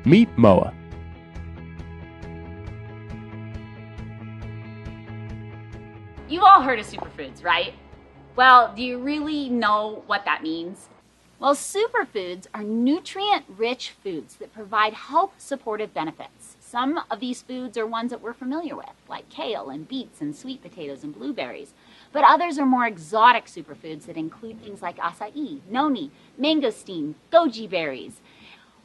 Meet MOA. You've all heard of superfoods, right? Well, do you really know what that means? Well, superfoods are nutrient-rich foods that provide health-supportive benefits. Some of these foods are ones that we're familiar with, like kale and beets and sweet potatoes and blueberries. But others are more exotic superfoods that include things like acai, noni, mangosteen, goji berries.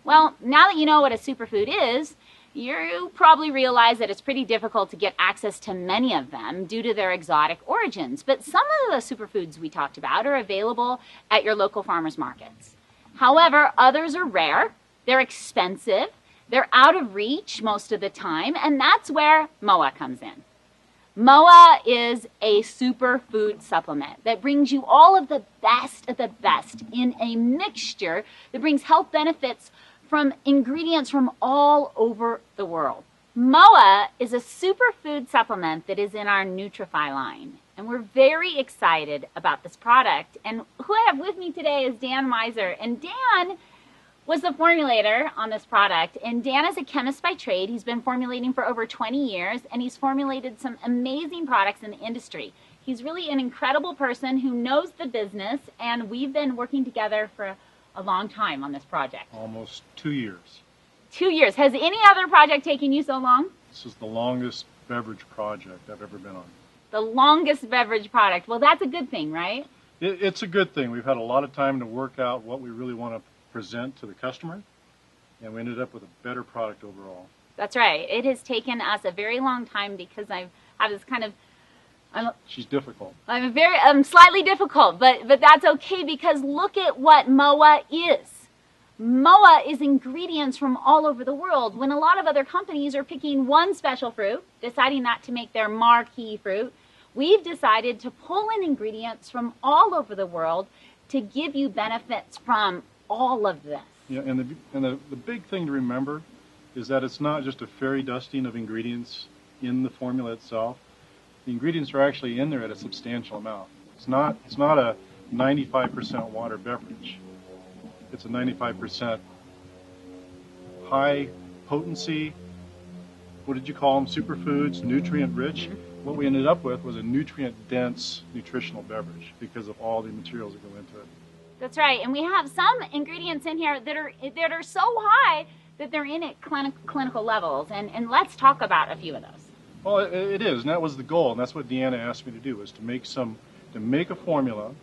Well, now that you know what a superfood is, you probably realize that it's pretty difficult to get access to many of them due to their exotic origins. But some of the superfoods we talked about are available at your local farmers markets. However, others are rare, they're expensive, they're out of reach most of the time, and that's where MOA comes in. MOA is a superfood supplement that brings you all of the best in a mixture that brings health benefits from ingredients from all over the world. MOA is a superfood supplement that is in our Nutrify line, and we're very excited about this product. And who I have with me today is Dan Miser, and Dan was the formulator on this product. And Dan is a chemist by trade. He's been formulating for over 20 years, and he's formulated some amazing products in the industry. He's really an incredible person who knows the business, and we've been working together for a long time on this project. Almost 2 years. 2 years. Has any other project taken you so long? This is the longest beverage project I've ever been on. The longest beverage product. Well, that's a good thing, right? It's a good thing. We've had a lot of time to work out what we really want to present to the customer, and we ended up with a better product overall. That's right. It has taken us a very long time because I have this kind of She's difficult. I'm slightly difficult, but that's okay because look at what MOA is. MOA is ingredients from all over the world. When a lot of other companies are picking one special fruit, deciding that to make their marquee fruit, we've decided to pull in ingredients from all over the world to give you benefits from all of this. Yeah, and the big thing to remember is that it's not just a fairy dusting of ingredients in the formula itself. The ingredients are actually in there at a substantial amount. It's not a 95% water beverage. It's a 95% high potency, what did you call them, superfoods, nutrient rich. What we ended up with was a nutrient dense nutritional beverage because of all the materials that go into it. That's right, and we have some ingredients in here that are so high that they're in at clinical levels, and let's talk about a few of those. Well, it is, and that was the goal, and that's what Deanna asked me to do, was to make a formula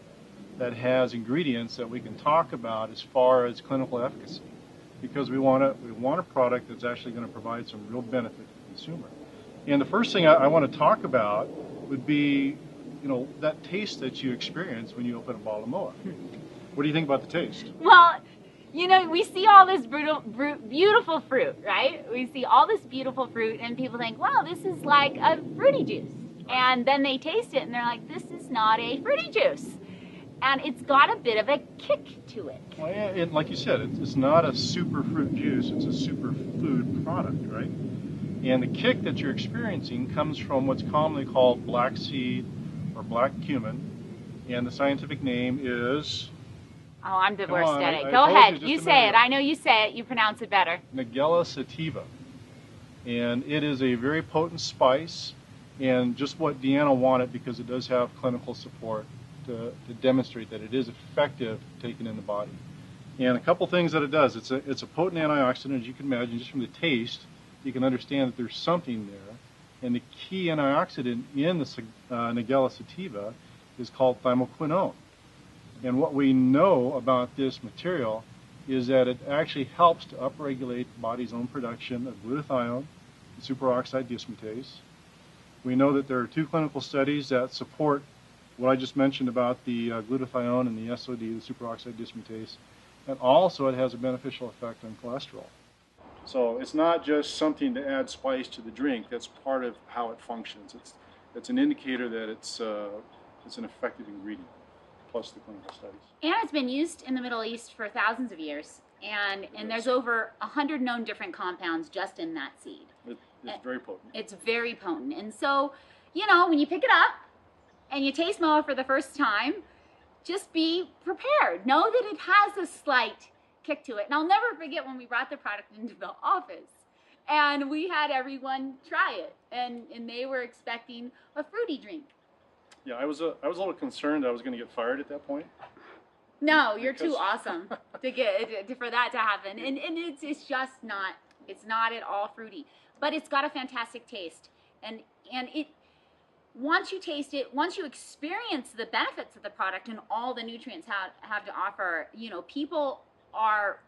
that has ingredients that we can talk about as far as clinical efficacy, because we want a product that's actually going to provide some real benefit to the consumer. And the first thing I want to talk about would be, that taste that you experience when you open a bottle of MOA. What do you think about the taste? Well, we see all this beautiful fruit, right? We see all this beautiful fruit, and people think, wow, this is like a fruity juice. And then they taste it, and they're like, this is not a fruity juice. And it's got a bit of a kick to it. Well, and like you said, it's not a super fruit juice, it's a superfood product, right? And the kick that you're experiencing comes from what's commonly called black seed or black cumin. And the scientific name is... Oh, I'm the worst at it. Go ahead. You say it. I know you say it. You pronounce it better. Nigella sativa. And it is a very potent spice, and just what Deanna wanted, because it does have clinical support to demonstrate that it is effective taken in the body. And a couple things that it does. It's a potent antioxidant, as you can imagine. Just from the taste, you can understand that there's something there. And the key antioxidant in the Nigella sativa is called thymoquinone. And what we know about this material is that it actually helps to upregulate the body's own production of glutathione and superoxide dismutase. We know that there are 2 clinical studies that support what I just mentioned about the glutathione and the SOD, the superoxide dismutase, and also it has a beneficial effect on cholesterol. So it's not just something to add spice to the drink. That's part of how it functions. It's an indicator that it's an effective ingredient, plus the clinical studies. And it's been used in the Middle East for thousands of years, and there's over 100 known different compounds just in that seed. It's very potent. It's very potent. And so, when you pick it up and you taste MOA for the first time, just be prepared. Know that it has a slight kick to it. And I'll never forget when we brought the product into the office and we had everyone try it, and they were expecting a fruity drink. Yeah, I was a little concerned I was going to get fired at that point. No, you're too awesome for that to happen. And it's just not, it's not at all fruity, but it's got a fantastic taste. And it, once you taste it, once you experience the benefits of the product and all the nutrients have to offer, you know, people are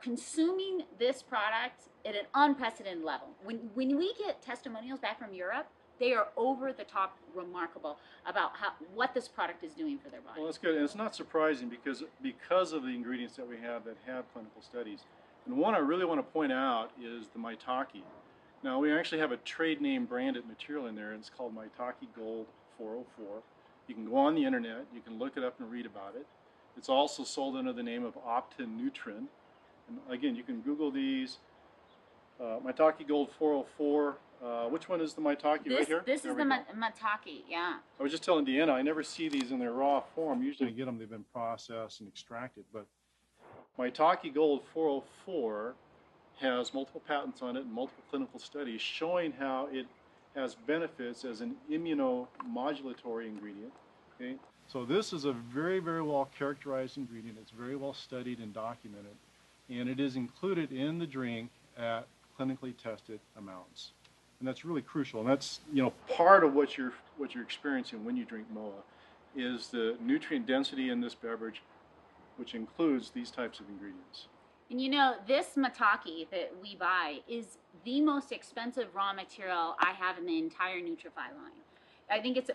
consuming this product at an unprecedented level. When we get testimonials back from Europe, they are over the top remarkable about what this product is doing for their body. Well, that's good, and it's not surprising because of the ingredients that we have that have clinical studies. And one I really want to point out is the Maitake. Now, we actually have a trade name branded material in there, and it's called Maitake Gold 404. You can go on the internet, you can look it up and read about it. It's also sold under the name of Optin-Nutrin. And again, you can Google these. Maitake Gold 404. Which one is the Maitake right here? This is the Maitake, yeah. I was just telling Deanna, I never see these in their raw form. Usually I get them, they've been processed and extracted. But Maitake Gold 404 has multiple patents on it and multiple clinical studies showing how it has benefits as an immunomodulatory ingredient. Okay? So this is a very, very well characterized ingredient. It's very well studied and documented. And it is included in the drink at clinically tested amounts. And that's really crucial. And that's, you know, part of what you're experiencing when you drink MOA is the nutrient density in this beverage, which includes these types of ingredients. And you know, this Maitake that we buy is the most expensive raw material I have in the entire Nutrify line. I think it's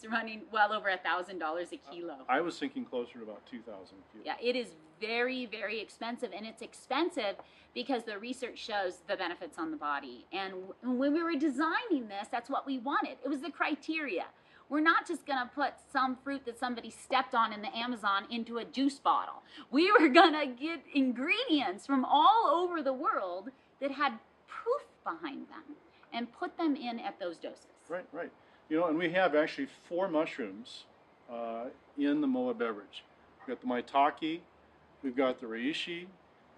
running well over $1,000 a kilo. I was thinking closer to about 2,000 a kilo. Yeah, it is very, very expensive, and it's expensive because the research shows the benefits on the body. And when we were designing this, that's what we wanted. It was the criteria. We're not just going to put some fruit that somebody stepped on in the Amazon into a juice bottle. We were going to get ingredients from all over the world that had proof behind them and put them in at those doses. Right, right. You know, and we have actually 4 mushrooms in the MOA beverage. We've got the Maitake, we've got the reishi,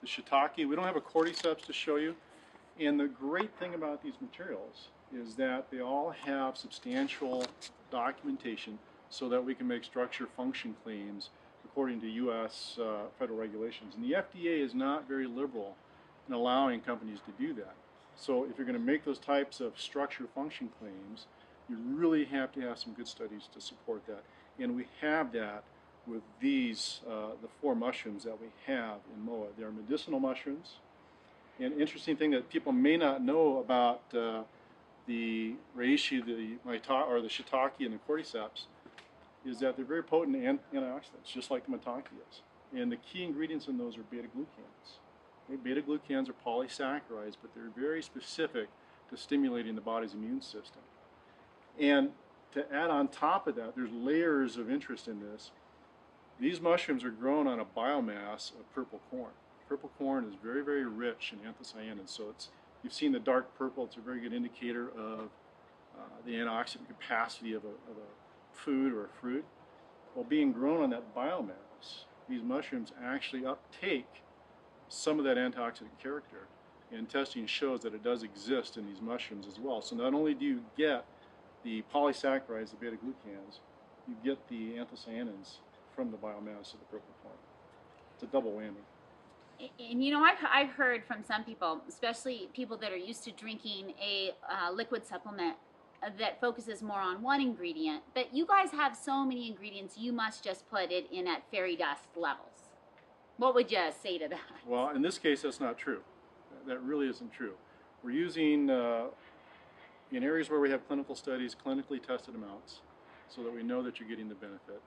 the shiitake. We don't have a cordyceps to show you. And the great thing about these materials is that they all have substantial documentation so that we can make structure function claims according to U.S. Federal regulations. And the FDA is not very liberal in allowing companies to do that. So if you're going to make those types of structure function claims, you really have to have some good studies to support that. And we have that with these, the 4 mushrooms that we have in MOA. They are medicinal mushrooms. An interesting thing that people may not know about the reishi, the maitake, or the shiitake and the cordyceps is that they're very potent antioxidants, just like the maitake is. And the key ingredients in those are beta-glucans. Okay? Beta-glucans are polysaccharides, but they're very specific to stimulating the body's immune system. And to add on top of that, there's layers of interest in this. These mushrooms are grown on a biomass of purple corn. Purple corn is very, very rich in anthocyanins, so you've seen the dark purple. It's a very good indicator of the antioxidant capacity of a food or a fruit. Well, being grown on that biomass, these mushrooms actually uptake some of that antioxidant character, and testing shows that it does exist in these mushrooms as well. So not only do you get the polysaccharides, the beta-glucans, you get the anthocyanins from the biomass of the purple corn. It's a double whammy. And you know, I've heard from some people, especially people that are used to drinking a liquid supplement that focuses more on one ingredient, but you guys have so many ingredients, you must just put it in at fairy dust levels. What would you say to that? Well, in this case, that's not true. That really isn't true. We're using, in areas where we have clinical studies, clinically tested amounts, so that we know that you're getting the benefit.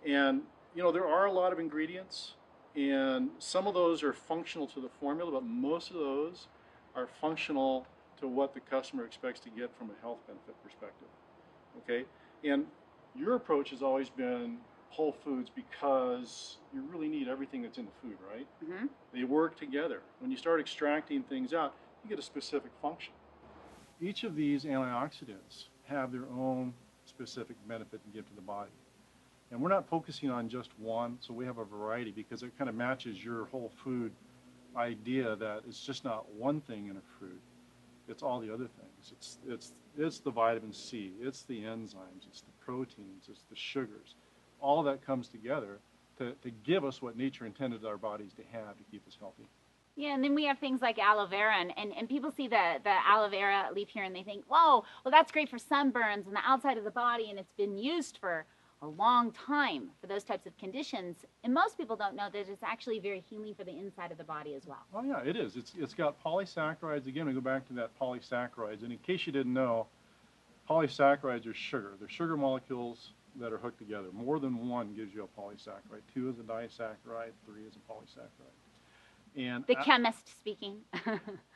And, you know, there are a lot of ingredients, and some of those are functional to the formula, but most of those are functional to what the customer expects to get from a health benefit perspective. Okay? And your approach has always been whole foods because you really need everything that's in the food, right? Mm-hmm. They work together. When you start extracting things out, you get a specific function. Each of these antioxidants have their own specific benefit to give to the body. And we're not focusing on just one, so we have a variety because it kind of matches your whole food idea that it's just not one thing in a fruit. It's all the other things. It's the vitamin C, it's the enzymes, it's the proteins, it's the sugars. All that comes together to give us what nature intended our bodies to have to keep us healthy. Yeah, and then we have things like aloe vera, and people see the aloe vera leaf here and they think, whoa, well that's great for sunburns and the outside of the body, and it's been used for a long time for those types of conditions. And most people don't know that it's actually very healing for the inside of the body as well. Oh yeah, it is. It's got polysaccharides. Again, we go back to that polysaccharides. And in case you didn't know, polysaccharides are sugar. They're sugar molecules that are hooked together. More than one gives you a polysaccharide. 2 is a disaccharide, 3 is a polysaccharide. And the chemist speaking.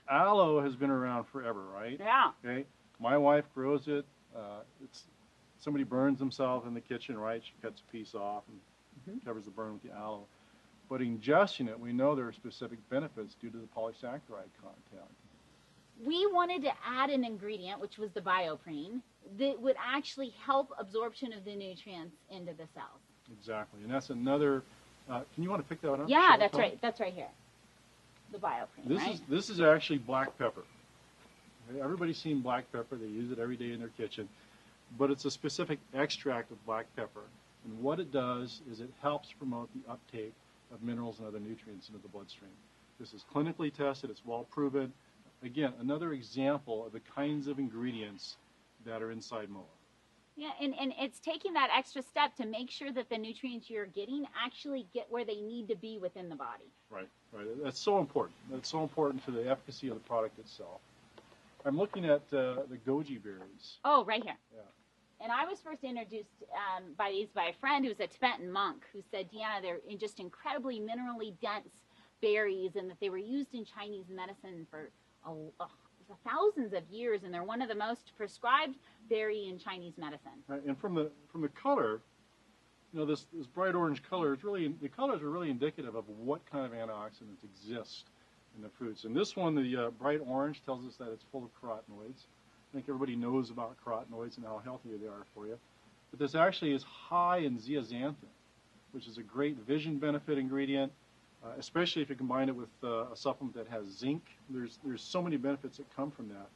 Aloe has been around forever, right? Yeah. Okay. My wife grows it. Somebody burns themselves in the kitchen, right? She cuts a piece off and covers the burn with the aloe. But ingesting it, we know there are specific benefits due to the polysaccharide content. We wanted to add an ingredient, which was the BioPerine, that would actually help absorption of the nutrients into the cells. Exactly, and that's another. Can you want to pick that up? Yeah, that's right. That's right here. The BioPerine. This is actually black pepper. Okay? Everybody's seen black pepper. They use it every day in their kitchen. But it's a specific extract of black pepper. And what it does is it helps promote the uptake of minerals and other nutrients into the bloodstream. This is clinically tested. It's well proven. Again, another example of the kinds of ingredients that are inside MOA. Yeah, and it's taking that extra step to make sure that the nutrients you're getting actually get where they need to be within the body. Right, right. That's so important. That's so important to the efficacy of the product itself. I'm looking at the goji berries. Oh, right here. Yeah. And I was first introduced by a friend who was a Tibetan monk who said, Deanna, they're just incredibly minerally dense berries, and that they were used in Chinese medicine for thousands of years, and they're one of the most prescribed berry in Chinese medicine. Right. And from the color, you know, this bright orange color, the colors are really indicative of what kind of antioxidants exist in the fruits. And this one, the bright orange, tells us that it's full of carotenoids. I think everybody knows about carotenoids and how healthy they are for you. But this actually is high in zeaxanthin, which is a great vision benefit ingredient, especially if you combine it with a supplement that has zinc. There's so many benefits that come from that.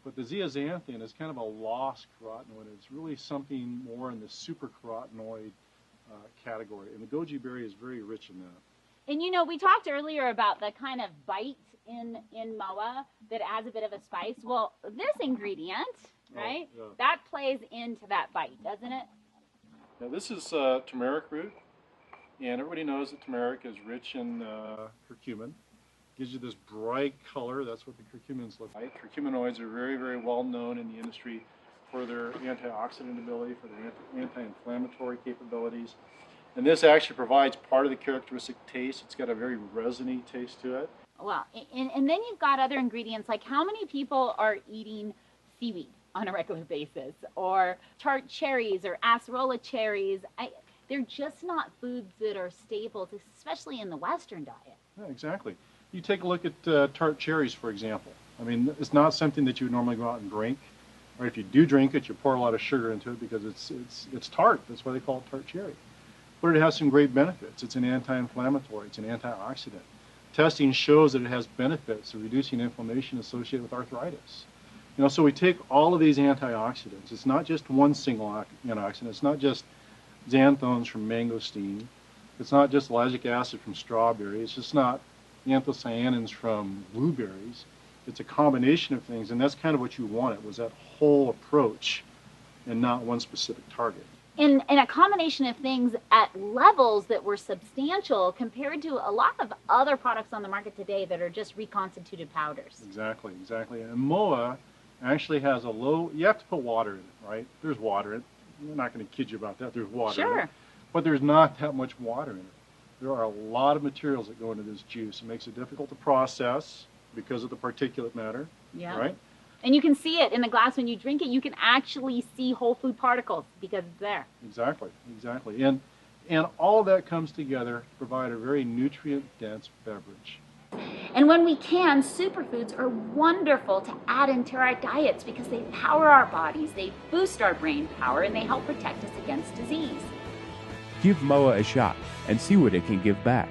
But the zeaxanthin is kind of a lost carotenoid. It's really something more in the supercarotenoid category. And the goji berry is very rich in that. And you know, we talked earlier about the kind of bite in MOA that adds a bit of a spice. Well, this ingredient, right, that plays into that bite, doesn't it? Now this is turmeric root, and everybody knows that turmeric is rich in curcumin. Gives you this bright color. That's what the curcumins look like. Curcuminoids are very, very well known in the industry for their antioxidant ability, for their anti-inflammatory capabilities. And this actually provides part of the characteristic taste. It's got a very resiny taste to it. Well, and then you've got other ingredients, like how many people are eating seaweed on a regular basis, or tart cherries or acerola cherries? They're just not foods that are staples, especially in the Western diet. Yeah, exactly. You take a look at tart cherries, for example. I mean, it's not something that you would normally go out and drink. Or if you do drink it, you pour a lot of sugar into it because it's tart. That's why they call it tart cherry. But it has some great benefits. It's an anti-inflammatory. It's an antioxidant. Testing shows that it has benefits of reducing inflammation associated with arthritis. You know, so we take all of these antioxidants. It's not just one single antioxidant. It's not just xanthones from mangosteen. It's not just lagic acid from strawberry. It's just not anthocyanins from blueberries. It's a combination of things, and that's kind of what you wanted, was that whole approach and not one specific target. And a combination of things at levels that were substantial compared to a lot of other products on the market today that are just reconstituted powders. Exactly, exactly. And MOA actually has a low, you have to put water in it, right? There's water in it. I'm not going to kid you about that. There's water in it. But there's not that much water in it. There are a lot of materials that go into this juice. It makes it difficult to process because of the particulate matter, right? And you can see it in the glass when you drink it. You can actually see whole food particles because it's there. Exactly, exactly. And all of that comes together to provide a very nutrient-dense beverage. And when we can, superfoods are wonderful to add into our diets because they power our bodies, they boost our brain power, and they help protect us against disease. Give MOA a shot and see what it can give back.